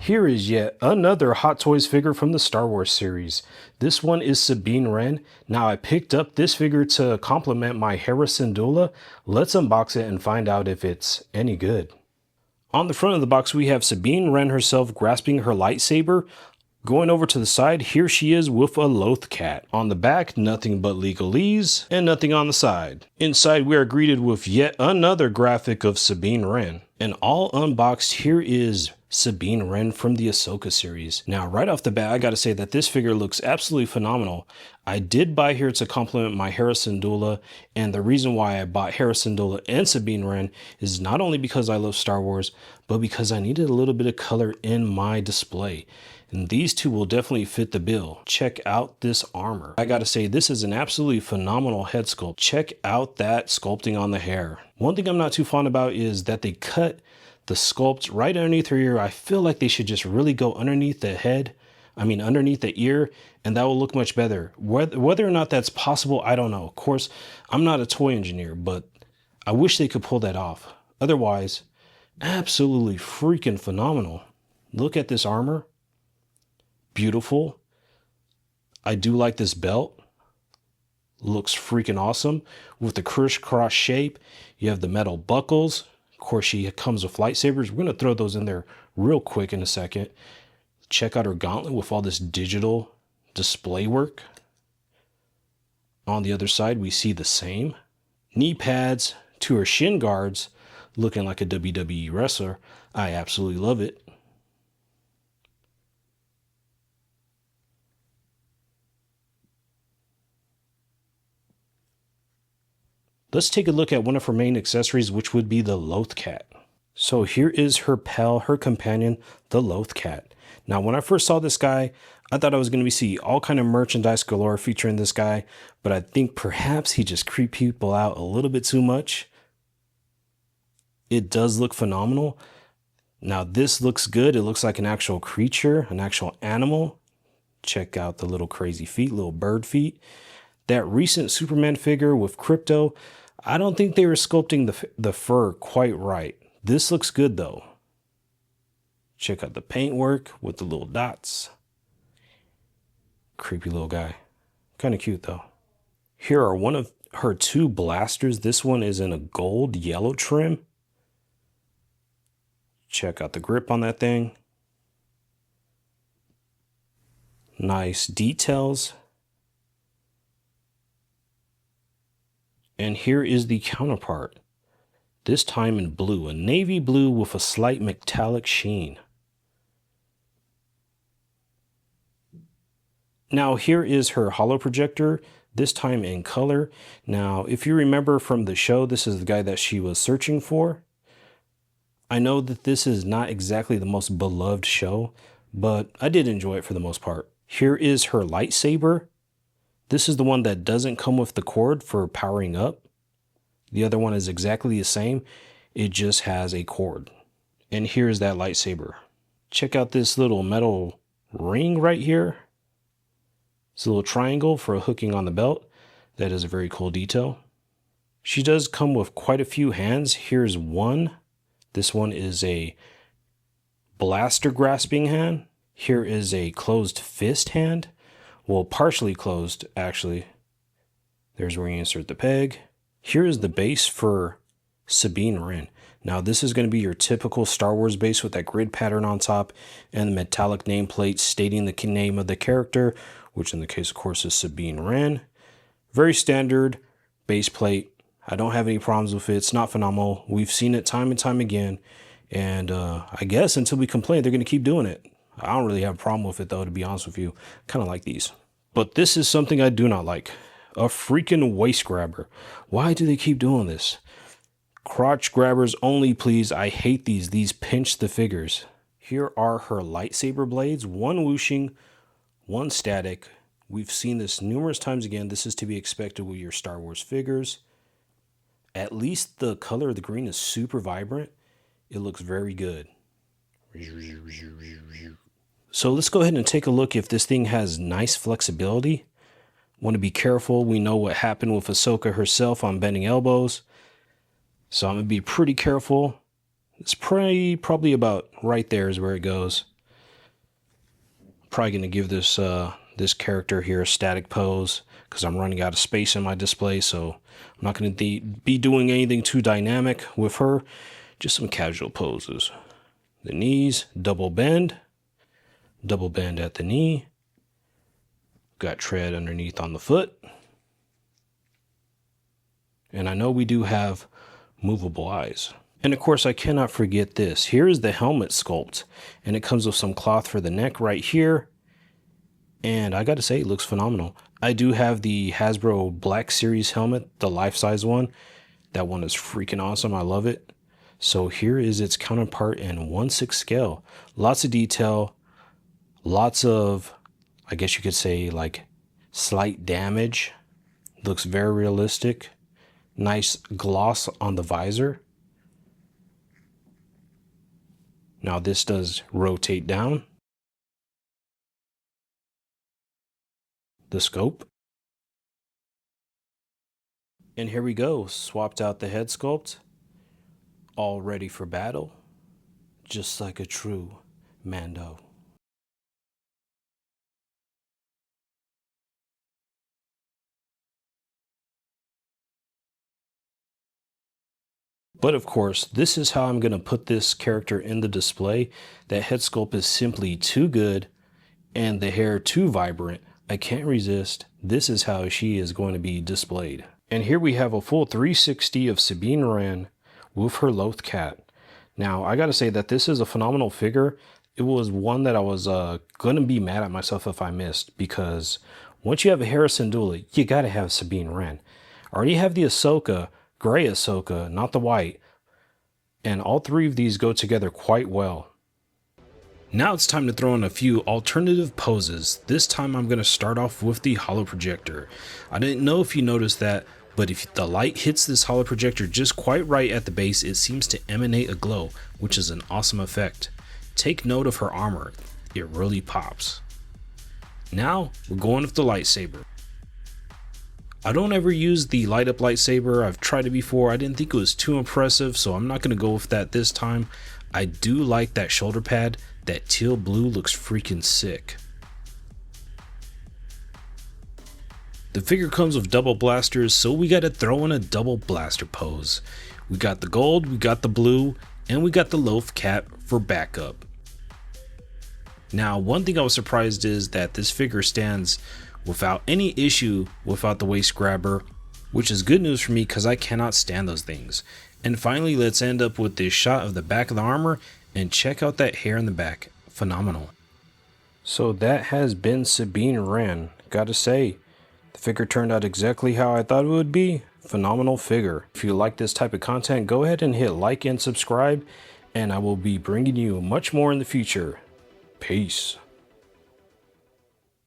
Here is yet another Hot Toys figure from the Star Wars series. This one is Sabine Wren. Now I picked up this figure to complement my Hera Syndulla. Let's unbox it and find out if it's any good. On the front of the box we have Sabine Wren herself grasping her lightsaber. Going over to the side, here she is with a Loth cat. On the back, nothing but legalese and nothing on the side. Inside, we are greeted with yet another graphic of Sabine Wren. And all unboxed, here is Sabine Wren from the Ahsoka series. Now, right off the bat, I gotta say that this figure looks absolutely phenomenal. I did buy here to complement my Hera Syndulla, and the reason why I bought Hera Syndulla and Sabine Wren is not only because I love Star Wars, but because I needed a little bit of color in my display. And these two will definitely fit the bill. Check out this armor. I gotta say, this is an absolutely phenomenal head sculpt. Check out that sculpting on the hair. One thing I'm not too fond about is that they cut the sculpt right underneath her ear. I feel like they should just really go underneath the head. Underneath the ear, and that will look much better. Whether or not that's possible, I don't know. Of course, I'm not a toy engineer, but I wish they could pull that off. Otherwise, absolutely freaking phenomenal. Look at this armor. Beautiful. I do like this belt. Looks freaking awesome. With the crisscross shape, you have the metal buckles. Of course, she comes with lightsabers. We're going to throw those in there real quick in a second. Check out her gauntlet with all this digital display work. On the other side, we see the same. Knee pads to her shin guards, looking like a WWE wrestler. I absolutely love it. Let's take a look at one of her main accessories, which would be the Loth cat. So here is her pal, her companion, the Loth cat. Now, when I first saw this guy, I thought I was going to see all kind of merchandise galore featuring this guy, but I think perhaps he just creeped people out a little bit too much. It does look phenomenal. Now, this looks good. It looks like an actual creature, an actual animal. Check out the little crazy feet, little bird feet. That recent Superman figure with Crypto, I don't think they were sculpting the fur quite right. This looks good though. Check out the paintwork with the little dots. Creepy little guy. Kind of cute though. Here are one of her two blasters. This one is in a gold yellow trim. Check out the grip on that thing. Nice details. And here is the counterpart. This time in blue, a navy blue with a slight metallic sheen. Now here is her holo projector, this time in color. Now, if you remember from the show, this is the guy that she was searching for. I know that this is not exactly the most beloved show, but I did enjoy it for the most part. Here is her lightsaber. This is the one that doesn't come with the cord for powering up. The other one is exactly the same. It just has a cord. And here's that lightsaber. Check out this little metal ring right here. It's a little triangle for hooking on the belt. That is a very cool detail. She does come with quite a few hands. Here's one. This one is a blaster grasping hand. Here is a closed fist hand. Well, partially closed, actually. There's where you insert the peg. Here is the base for Sabine Wren. Now, this is going to be your typical Star Wars base with that grid pattern on top and the metallic nameplate stating the name of the character, which in the case, of course, is Sabine Wren. Very standard base plate. I don't have any problems with it. It's not phenomenal. We've seen it time and time again. And I guess until we complain, they're going to keep doing it. I don't really have a problem with it, though, to be honest with you. Kind of like these. But this is something I do not like. A freaking waist grabber. Why do they keep doing this? Crotch grabbers only, please. I hate these. These pinch the figures. Here are her lightsaber blades. One whooshing, one static. We've seen this numerous times again. This is to be expected with your Star Wars figures. At least the color of the green is super vibrant. It looks very good. So let's go ahead and take a look if this thing has nice flexibility. Want to be careful. We know what happened with Ahsoka herself on bending elbows. So I'm going to be pretty careful. It's probably about right there is where it goes. Probably going to give this this character here a static pose because I'm running out of space in my display, so I'm not going to be doing anything too dynamic with her. Just some casual poses. The knees, double bend at the knee. Got tread underneath on the foot. And I know we do have movable eyes. And of course, I cannot forget this. Here is the helmet sculpt, and it comes with some cloth for the neck right here. And I got to say, it looks phenomenal. I do have the Hasbro Black Series helmet, the life-size one. That one is freaking awesome. I love it. So here is its counterpart in 1/6 scale. Lots of detail, lots of, I guess you could say, like slight damage. Looks very realistic. Nice gloss on the visor. Now this does rotate down. The scope. And here we go. Swapped out the head sculpt. All ready for battle. Just like a true Mando. But of course, this is how I'm going to put this character in the display. That head sculpt is simply too good and the hair too vibrant. I can't resist. This is how she is going to be displayed. And here we have a full 360 of Sabine Wren with her Loth cat. Now, I got to say that this is a phenomenal figure. It was one that I was going to be mad at myself if I missed, because once you have a Hera Syndulla, you got to have Sabine Wren. I already have the Ahsoka, gray Ahsoka, not the white. And all three of these go together quite well. Now it's time to throw in a few alternative poses. This time I'm going to start off with the holo projector. I didn't know if you noticed that, but if the light hits this holo projector just quite right at the base, it seems to emanate a glow, which is an awesome effect. Take note of her armor. It really pops. Now we're going with the lightsaber. I don't ever use the light up lightsaber. I've tried it before. I didn't think it was too impressive, so I'm not going to go with that this time. I do like that shoulder pad. That teal blue looks freaking sick. The figure comes with double blasters, so we got to throw in a double blaster pose. We got the gold, we got the blue, and we got the Loth cat for backup. Now, one thing I was surprised is that this figure stands without any issue without the waist grabber, which is good news for me because I cannot stand those things. And finally, let's end up with this shot of the back of the armor, and check out that hair in the back. Phenomenal. So that has been Sabine Wren. Gotta say, the figure turned out exactly how I thought it would be. Phenomenal figure. If you like this type of content, go ahead and hit like and subscribe, and I will be bringing you much more in the future. Peace.